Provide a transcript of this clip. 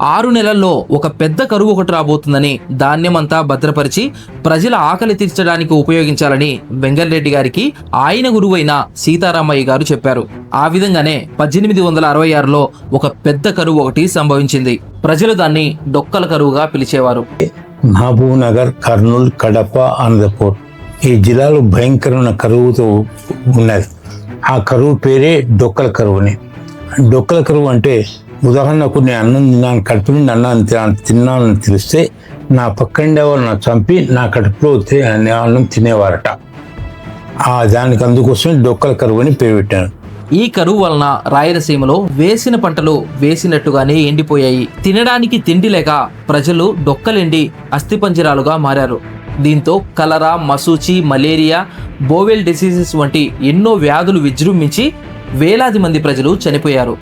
6 నెలల్లో ఒక పెద్ద కరువు ఒకటి రాబోతుందని ధాన్యమంతా భద్రపరిచి ప్రజల ఆకలి తీర్చడానికి ఉపయోగించాలని వెంగళరెడ్డి గారికి ఆయన గురువైన సీతారామయ్య గారు చెప్పారు. ఆ విధంగానే 1866లో ఒక పెద్ద కరువు ఒకటి సంభవించింది. ప్రజలు దాన్ని డొక్కల కరువుగా పిలిచేవారు. మహబూబ్ నగర్, కర్నూలు, కడప, అనంతపూర్ ఈ జిల్లాలో భయంకరమైన కరువుతో ఉన్నది. ఆ కరువు పేరే డొక్కల కరువుని. డొక్కల కరువు అంటే ఉదాహరణకు నేను అన్నం తిన్నాను, కడుపు నుండి అన్నం తిన్నానని తెలిస్తే నా పక్కండే వాళ్ళని చంపి నా కడుపులో అన్నం తినేవారట. దానికి అందుకోసం డొక్కల కరువు అని పేరు పెట్టాను. ఈ కరువు వలన రాయలసీమలో వేసిన పంటలు వేసినట్టుగానే ఎండిపోయాయి. తినడానికి తిండి లేక ప్రజలు డొక్కలెండి అస్థిపంజరాలుగా మారారు. దీంతో కలరా, మసూచి, మలేరియా, బోవెల్ డిసీజెస్ వంటి ఎన్నో వ్యాధులు విజృంభించి వేలాది మంది ప్రజలు చనిపోయారు.